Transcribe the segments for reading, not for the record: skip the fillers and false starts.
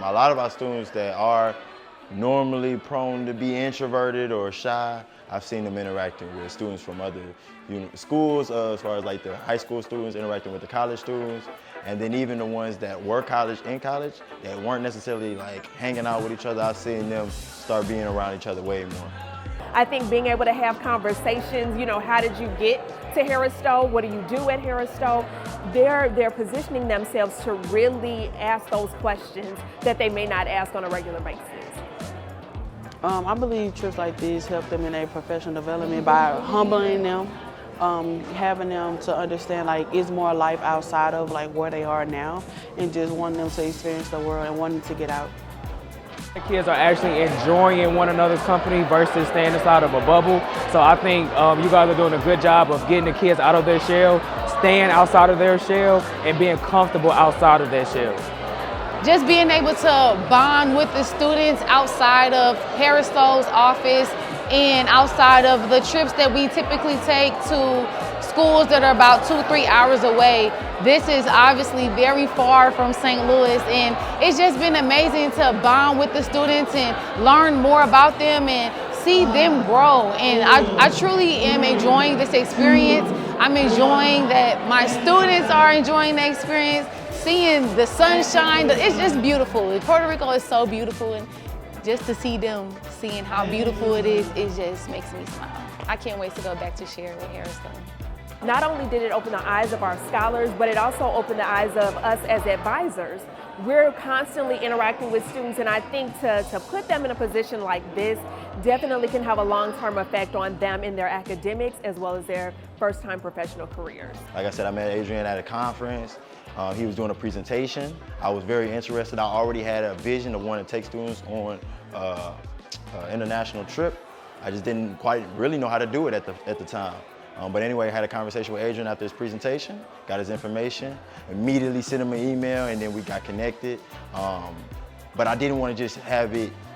a lot of our students that are normally prone to be introverted or shy, I've seen them interacting with students from other schools, as far as like the high school students interacting with the college students, and then even the ones that were in college that weren't necessarily like hanging out with each other, I've seen them start being around each other way more. I think being able to have conversations, how did you get to Harris Stowe? What do you do at Harris Stowe? They're positioning themselves to really ask those questions that they may not ask on a regular basis. I believe trips like these help them in their professional development by humbling them, having them to understand like it's more life outside of like where they are now, and just wanting them to experience the world and wanting to get out. The kids are actually enjoying one another's company versus staying inside of a bubble. So I think you guys are doing a good job of getting the kids out of their shell, staying outside of their shell, and being comfortable outside of their shell. Just being able to bond with the students outside of Harris Stowe's office and outside of the trips that we typically take to schools that are about 2-3 hours away. This is obviously very far from St. Louis, and it's just been amazing to bond with the students and learn more about them and see them grow. And I truly am enjoying this experience. I'm enjoying that my students are enjoying the experience, seeing the sunshine. It's just beautiful. Puerto Rico is so beautiful, and just to see them seeing how beautiful it is, it just makes me smile. I can't wait to go back to share with Harris Stowe. Not only did it open the eyes of our scholars, but it also opened the eyes of us as advisors. We're constantly interacting with students, and I think to put them in a position like this definitely can have a long-term effect on them in their academics as well as their first-time professional careers. Like I said, I met Adrian at a conference. He was doing a presentation. I was very interested. I already had a vision of wanting to take students on an international trip. I just didn't quite really know how to do it at the time. But anyway, I had a conversation with Adrian after his presentation, got his information, immediately sent him an email, and then we got connected. But I didn't want to just have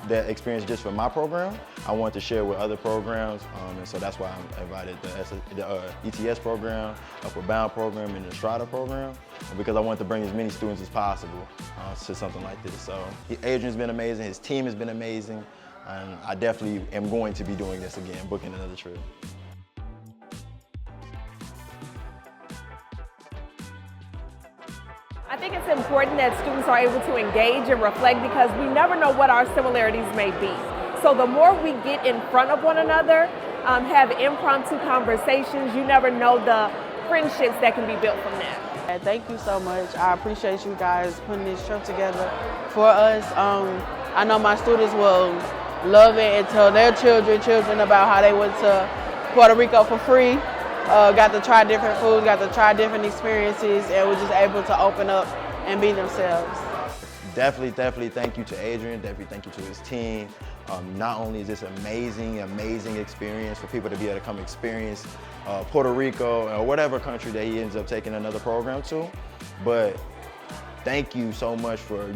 that experience just for my program. I wanted to share with other programs, and so that's why I invited the ETS program, Upward Bound program, and the Strada program, because I wanted to bring as many students as possible to something like this. So Adrian's been amazing, his team has been amazing, and I definitely am going to be doing this again, booking another trip. I think it's important that students are able to engage and reflect, because we never know what our similarities may be. So the more we get in front of one another, have impromptu conversations, you never know the friendships that can be built from that. Thank you so much. I appreciate you guys putting this trip together for us. I know my students will love it and tell their children about how they went to Puerto Rico for free. Got to try different foods, got to try different experiences, and were just able to open up and be themselves. Definitely thank you to Adrian, definitely thank you to his team. Not only is this amazing experience for people to be able to come experience Puerto Rico or whatever country that he ends up taking another program to, but thank you so much for,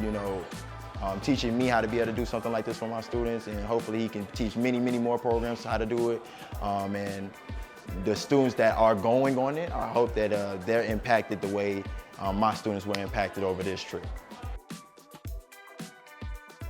teaching me how to be able to do something like this for my students, and hopefully he can teach many more programs how to do it. And the students that are going on it, I hope that they're impacted the way my students were impacted over this trip.